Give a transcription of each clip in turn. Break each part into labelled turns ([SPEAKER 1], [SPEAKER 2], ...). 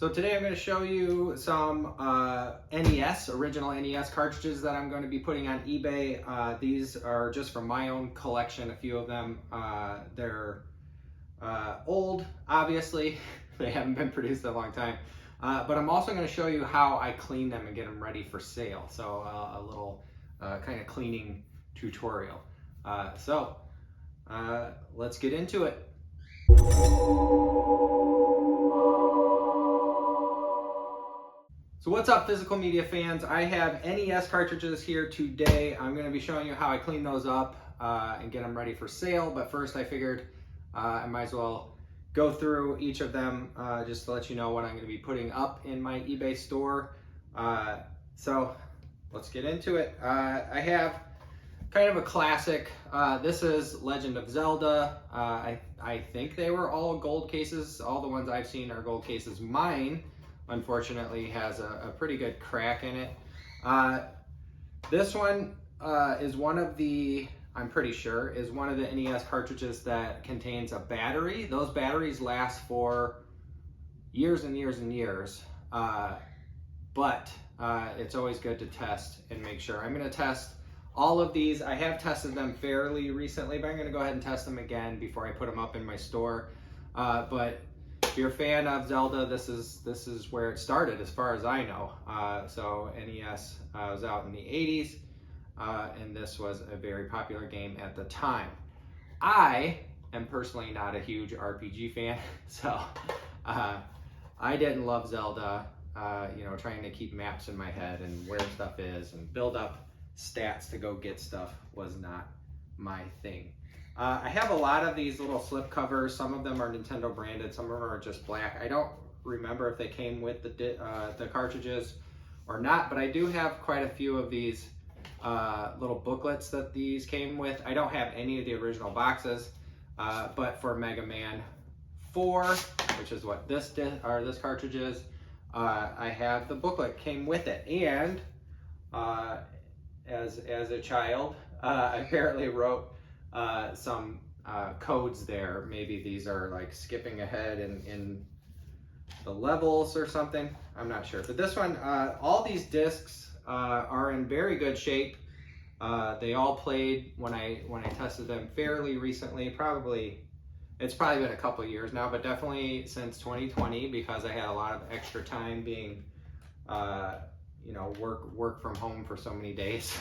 [SPEAKER 1] So today I'm going to show you some original NES cartridges that I'm going to be putting on eBay. These are just from my own collection, a few of them. They're old, obviously. They haven't been produced in a long time. But I'm also going to show you how I clean them and get them ready for sale. So a little kind of cleaning tutorial. Let's get into it. So what's up, physical media fans? I have NES cartridges here today. I'm going to be showing you how I clean those up and get them ready for sale. But first I figured I might as well go through each of them just to let you know what I'm going to be putting up in my eBay store. So let's get into it. I have kind of a classic. This is Legend of Zelda. I think they were all gold cases. All the ones I've seen are gold cases. Mine, unfortunately, has a pretty good crack in it. This one is one of the, I'm pretty sure, is one of the NES cartridges that contains a battery. Those batteries last for years and years and years, but it's always good to test and make sure. I'm going to test all of these. I have tested them fairly recently, but I'm going to go ahead and test them again before I put them up in my store. But if you're a fan of Zelda, this is where it started, as far as I know. So NES was out in the 80s, and this was a very popular game at the time. I am personally not a huge RPG fan, so I didn't love Zelda. Trying to keep maps in my head and where stuff is and build up stats to go get stuff was not my thing. I have a lot of these little slip covers. Some of them are Nintendo branded, some of them are just black. I don't remember if they came with the cartridges or not, but I do have quite a few of these little booklets that these came with. I don't have any of the original boxes, but for Megaman 4, which is what this cartridge is, I have the booklet came with it. And as a child, I apparently wrote some codes there. Maybe these are like skipping ahead in the levels or something. I'm not sure. But this one, all these discs are in very good shape. They all played when I tested them fairly recently. It's probably been a couple of years now, but definitely since 2020, because I had a lot of extra time being work from home for so many days,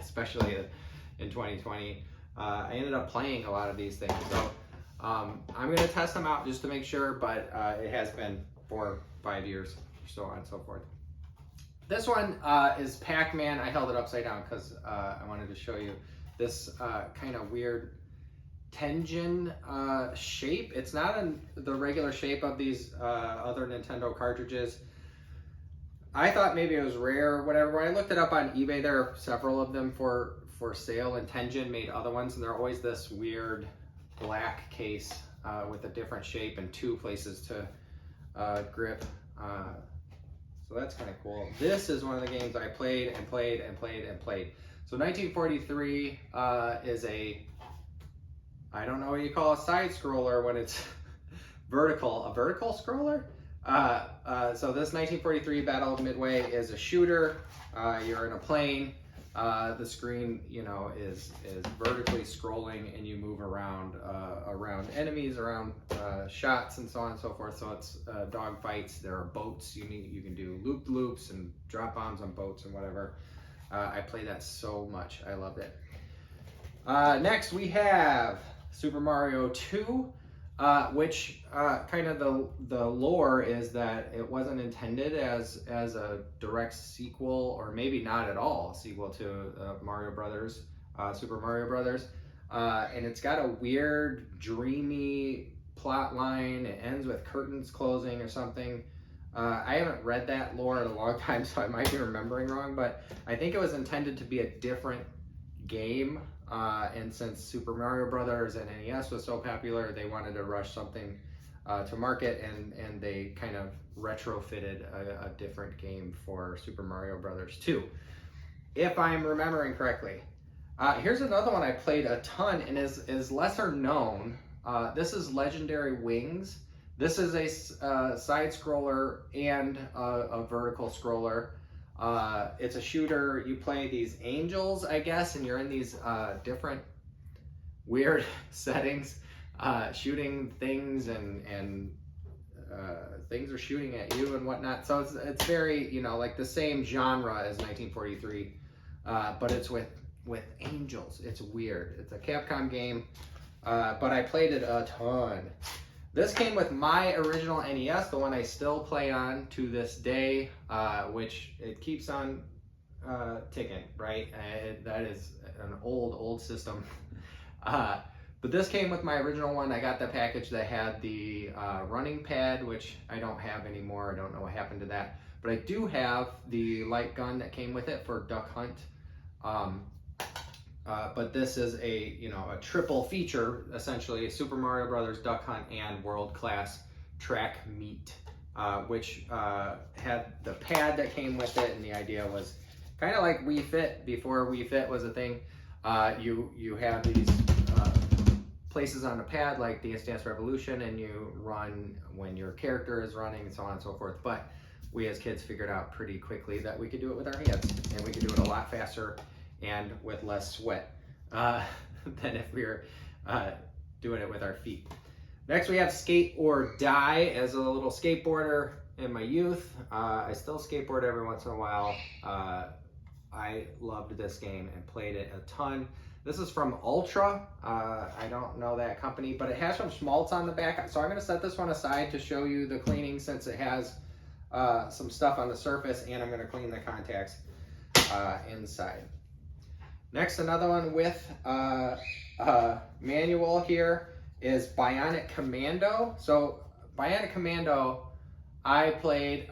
[SPEAKER 1] especially in 2020. I ended up playing a lot of these things. So I'm going to test them out just to make sure, but it has been 4 or 5 years, so on and so forth. This one is Pac-Man. I held it upside down because I wanted to show you this kind of weird Tengen shape. It's not in the regular shape of these other Nintendo cartridges. I thought maybe it was rare or whatever. When I looked it up on eBay, there are several of them for sale, and Tengen made other ones, and they're always this weird black case with a different shape and 2 places to grip. So that's kind of cool. This is one of the games I played and played and played and played. So 1943 is I don't know what you call a side scroller when it's vertical. A vertical scroller? So this 1943 Battle of Midway is a shooter. You're in a plane. The screen, is vertically scrolling, and you move around enemies, around shots, and so on and so forth. So it's dog fights. There are boats. You can do loop-loops and drop bombs on boats and whatever. I played that so much. I loved it. Next we have Super Mario 2. Which kind of the lore is that it wasn't intended as a direct sequel, or maybe not at all a sequel to Mario Brothers, Super Mario Brothers, and it's got a weird, dreamy plot line. It ends with curtains closing or something. I haven't read that lore in a long time, so I might be remembering wrong, but I think it was intended to be a different game. And since Super Mario Brothers and NES was so popular, they wanted to rush something to market, and they kind of retrofitted a different game for Super Mario Brothers 2, if I'm remembering correctly. Here's another one I played a ton and is lesser known. This is Legendary Wings. This is a side scroller and a vertical scroller. It's a shooter. You play these angels, I guess, and you're in these different weird settings, shooting things, and things are shooting at you and whatnot. So it's very, you know, like the same genre as 1943, but it's with angels. It's weird. It's a Capcom game, but I played it a ton. This came with my original NES, the one I still play on to this day, which it keeps on ticking, right? That is an old system. But this came with my original one. I got the package that had the running pad, which I don't have anymore. I don't know what happened to that. But I do have the light gun that came with it for Duck Hunt. But this is a triple feature, essentially: Super Mario Brothers, Duck Hunt, and World Class Track Meet, which had the pad that came with it, and the idea was kind of like Wii Fit before Wii Fit was a thing. You have these places on the pad like Dance Dance Revolution, and you run when your character is running, and so on and so forth. But we as kids figured out pretty quickly that we could do it with our hands, and we could do it a lot faster and with less sweat than if we were doing it with our feet. Next, we have Skate or Die. As a little skateboarder in my youth, I still skateboard every once in a while. I loved this game and played it a ton. This is from Ultra. I don't know that company, but it has some schmaltz on the back. So I'm going to set this one aside to show you the cleaning, since it has some stuff on the surface, and I'm going to clean the contacts inside. Next, another one with manual here is Bionic Commando. So Bionic Commando, I played,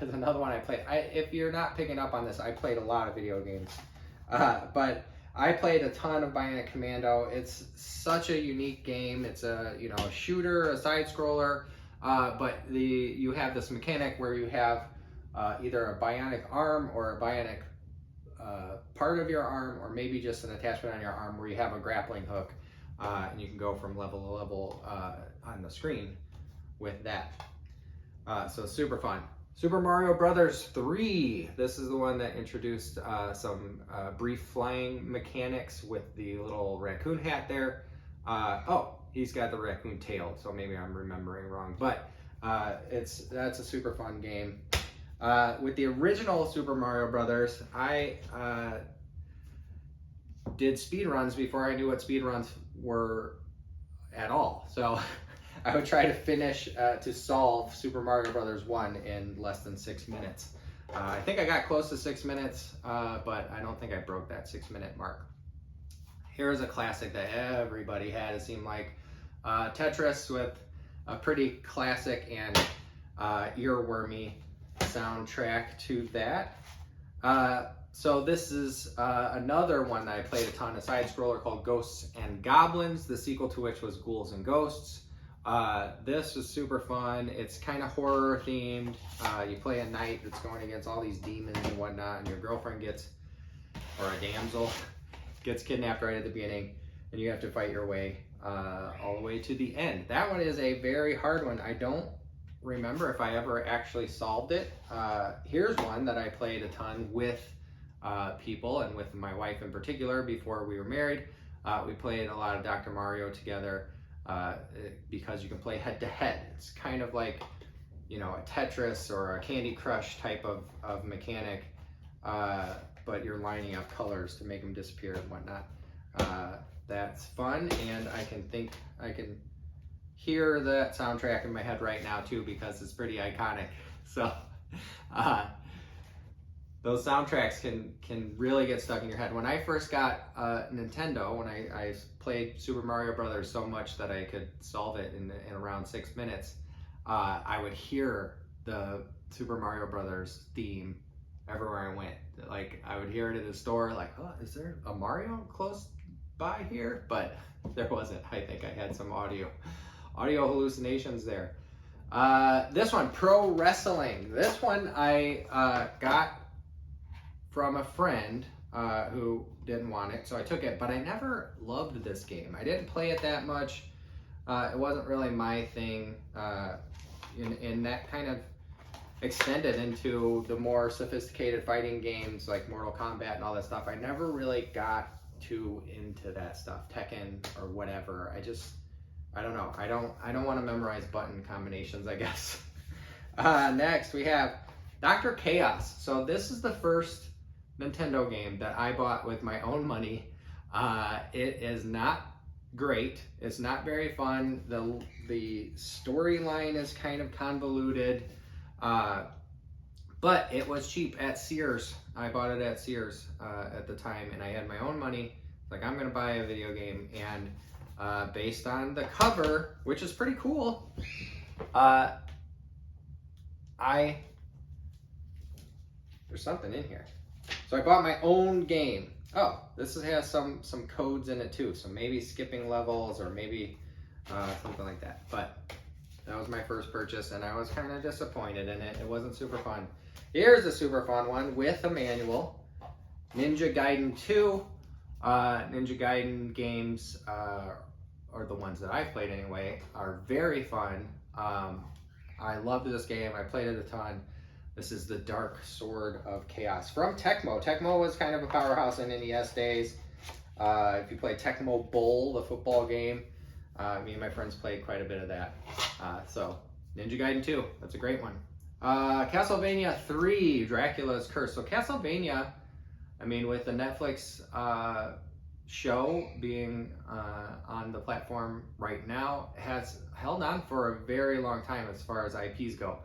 [SPEAKER 1] is another one I played. If you're not picking up on this, I played a lot of video games. But I played a ton of Bionic Commando. It's such a unique game. It's a a shooter, a side scroller, but you have this mechanic where you have either a bionic arm or a bionic part of your arm, or maybe just an attachment on your arm where you have a grappling hook, and you can go from level to level on the screen with that. So super fun. Super Mario Brothers 3. This is the one that introduced some brief flying mechanics with the little raccoon hat there. Oh, he's got the raccoon tail, so maybe I'm remembering wrong. But that's a super fun game. With the original Super Mario Brothers, I did speedruns before I knew what speedruns were at all. So I would try to finish to solve Super Mario Brothers 1 in less than 6 minutes. I think I got close to 6 minutes, but I don't think I broke that 6-minute mark. Here's a classic that everybody had, it seemed like. Tetris, with a pretty classic and earwormy soundtrack to that. So this is another one that I played a ton, a side scroller called Ghosts and Goblins, the sequel to which was Ghouls and Ghosts. This was super fun. It's kind of horror themed. You play a knight that's going against all these demons and whatnot, and your girlfriend or a damsel gets kidnapped right at the beginning, and you have to fight your way all the way to the end. That one is a very hard one. I don't remember if I ever actually solved it. Here's one that I played a ton with people, and with my wife in particular before we were married. We played a lot of Dr. Mario together. Because you can play head to head. It's kind of like, a Tetris or a Candy Crush type of mechanic, but you're lining up colors to make them disappear and whatnot. That's fun, and I can hear that soundtrack in my head right now too, because it's pretty iconic. So those soundtracks can really get stuck in your head. When I first got Nintendo, when I played Super Mario Brothers so much that I could solve it in around 6 minutes, I would hear the Super Mario Brothers theme everywhere I went. Like, I would hear it in the store, like, oh, is there a Mario close by here? But there wasn't. I think I had some audio hallucinations there. This one, Pro Wrestling. This one I got from a friend who didn't want it, so I took it, but I never loved this game. I didn't play it that much. It wasn't really my thing, and that kind of extended into the more sophisticated fighting games like Mortal Kombat and all that stuff. I never really got too into that stuff, Tekken or whatever. I don't know. I don't want to memorize button combinations, I guess. Next we have Dr. Chaos. So this is the first Nintendo game that I bought with my own money. It is not great. It's not very fun. The storyline is kind of convoluted, but it was cheap at Sears. I bought it at Sears at the time, and I had my own money. Like, I'm gonna buy a video game, and based on the cover, which is pretty cool, there's something in here. So I bought my own game. Oh, this has some codes in it too, so maybe skipping levels or maybe something like that. But that was my first purchase, and I was kind of disappointed in it. It wasn't super fun. Here's a super fun one with a manual. Ninja Gaiden 2. Ninja Gaiden games, or the ones that I've played anyway, are very fun. I loved this game. I played it a ton. This is the Dark Sword of Chaos from Tecmo. Tecmo was kind of a powerhouse in NES days. If you play Tecmo Bowl, the football game, me and my friends played quite a bit of that. So Ninja Gaiden 2, that's a great one. Castlevania 3, Dracula's Curse. So Castlevania, I mean, with the Netflix show being on the platform right now, has held on for a very long time as far as IPs go.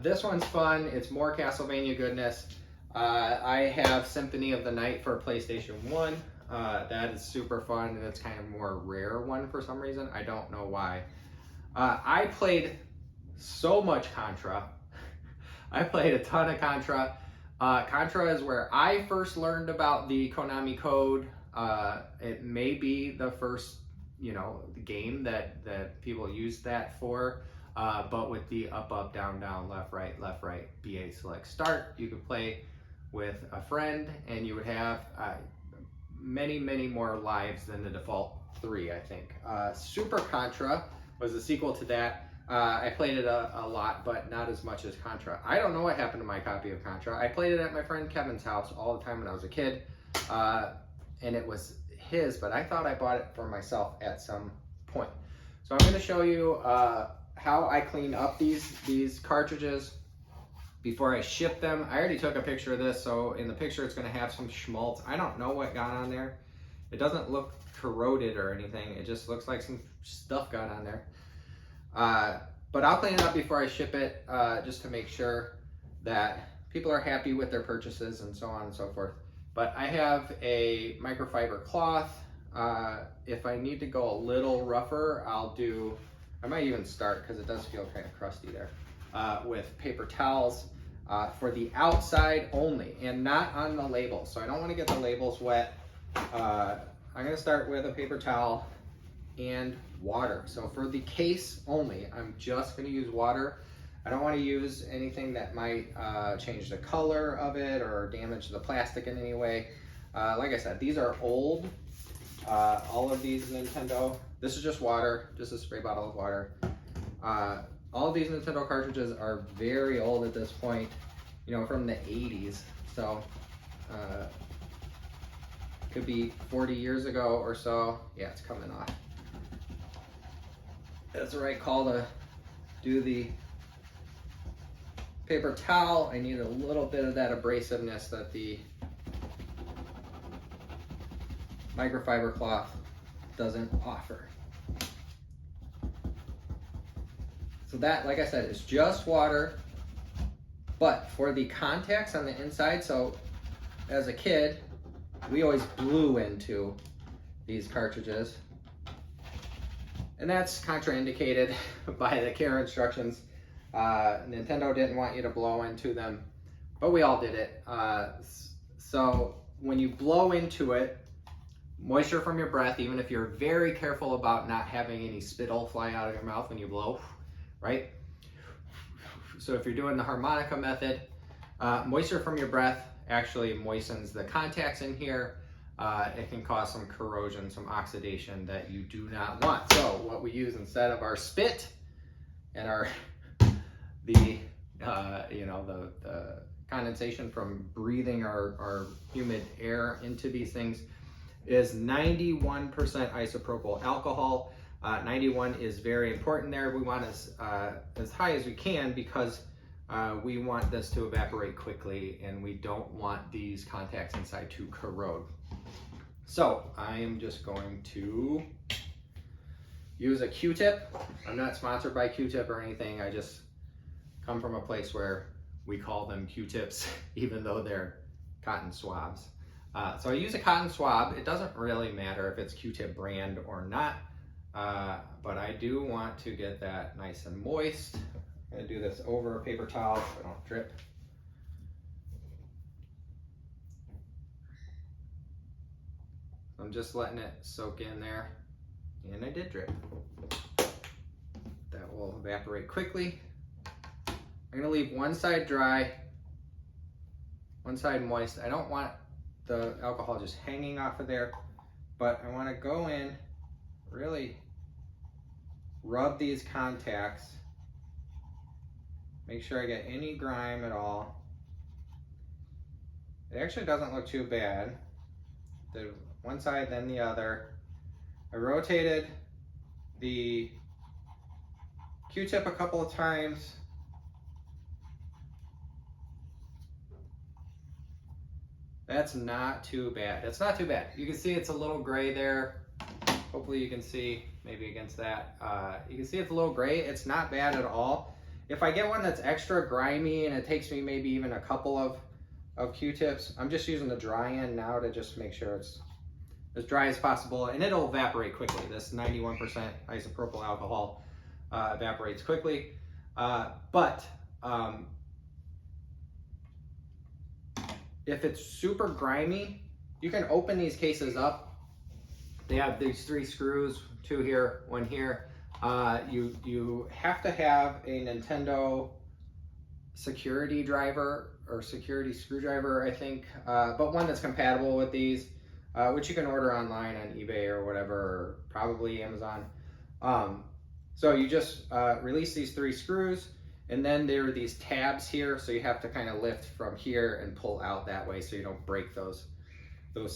[SPEAKER 1] This one's fun. It's more Castlevania goodness. I have Symphony of the Night for PlayStation 1. That is super fun, and it's kind of more rare one for some reason. I don't know why. I played so much Contra. I played a ton of Contra. Contra is where I first learned about the Konami code. It may be the first, game that people used that for. But with the up, up, down, down, left, right, BA, select, start, you could play with a friend, and you would have many, many more lives than the default 3, I think. Super Contra was the sequel to that. I played it a lot, but not as much as Contra. I don't know what happened to my copy of Contra. I played it at my friend Kevin's house all the time when I was a kid, and it was his, but I thought I bought it for myself at some point. So I'm going to show you how I clean up these cartridges before I ship them. I already took a picture of this, so in the picture it's going to have some schmaltz. I don't know what got on there. It doesn't look corroded or anything. It just looks like some stuff got on there. But I'll clean it up before I ship it, just to make sure that people are happy with their purchases and so on and so forth. But I have a microfiber cloth. If I need to go a little rougher, I might even start, because it does feel kind of crusty there, with paper towels for the outside only, and not on the labels. So I don't want to get the labels wet. I'm going to start with a paper towel and water. So for the case only, I'm just going to use water. I don't want to use anything that might change the color of it or damage the plastic in any way. Like I said, these are old. All of these Nintendo, this is just water, just a spray bottle of water. All of these Nintendo cartridges are very old at this point, from the 80s. So could be 40 years ago or so. Yeah, it's coming off. That's the right call to do the paper towel. I need a little bit of that abrasiveness that the microfiber cloth doesn't offer. So that, like I said, is just water, but for the contacts on the inside, so as a kid, we always blew into these cartridges, and that's contraindicated by the care instructions. Nintendo didn't want you to blow into them, but we all did it. So when you blow into it, moisture from your breath, even if you're very careful about not having any spittle fly out of your mouth when you blow, right? So if you're doing the harmonica method, moisture from your breath actually moistens the contacts in here. it can cause some corrosion, some oxidation that you do not want. So what we use instead of our spit and our the condensation from breathing our humid air into these things is 91% isopropyl alcohol. 91 is very important there. We want as high as we can because we want this to evaporate quickly and we don't want these contacts inside to corrode. So I am just going to use a Q-tip. I'm not sponsored by Q-tip or anything. I just come from a place where we call them Q-tips, even though they're cotton swabs. So I use a cotton swab. It doesn't really matter if it's Q-tip brand or not, but I do want to get that nice and moist. I'm gonna do this over a paper towel so I don't drip. I'm just letting it soak in there, and I did drip. That will evaporate quickly. I'm gonna leave one side dry, one side moist. I don't want the alcohol just hanging off of there, but I wanna go in, really rub these contacts, make sure I get any grime at all. It actually doesn't look too bad. The one side, then the other. I rotated the Q-tip a couple of times. That's not too bad. It's not too bad. You can see it's a little gray there. Hopefully you can see maybe against that. You can see it's a little gray. It's not bad at all. If I get one that's extra grimy and it takes me maybe even a couple of Q-tips, I'm just using the dry end now to just make sure it's as dry as possible, and it'll evaporate quickly. This 91% isopropyl alcohol evaporates quickly. If it's super grimy, you can open these cases up. They have these 3 screws, 2 here, 1 here. You have to have a Nintendo security driver or security screwdriver, I think, but one that's compatible with these, which you can order online on eBay or whatever, or probably Amazon. So you just release these 3 screws, and then there are these tabs here, so you have to kind of lift from here and pull out that way so you don't break those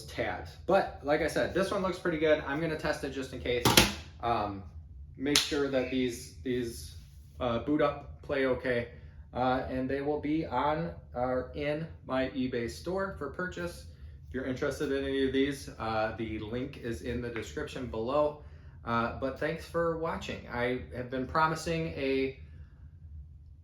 [SPEAKER 1] tabs. But like I said, this one looks pretty good. I'm gonna test it just in case. Make sure that these boot up, play okay, and they will be on or in my eBay store for purchase. If you're interested in any of these, the link is in the description below. But thanks for watching. I have been promising a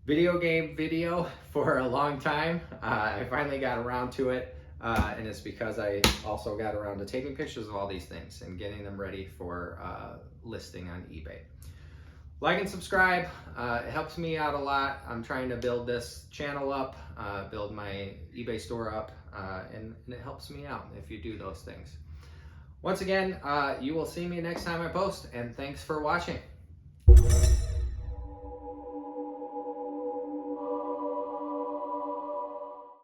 [SPEAKER 1] video game video for a long time. I finally got around to it, and it's because I also got around to taking pictures of all these things and getting them ready for listing on eBay. Like and subscribe, it helps me out a lot. I'm trying to build this channel up, build my eBay store up, and it helps me out if you do those things. Once again, you will see me next time I post, and thanks for watching.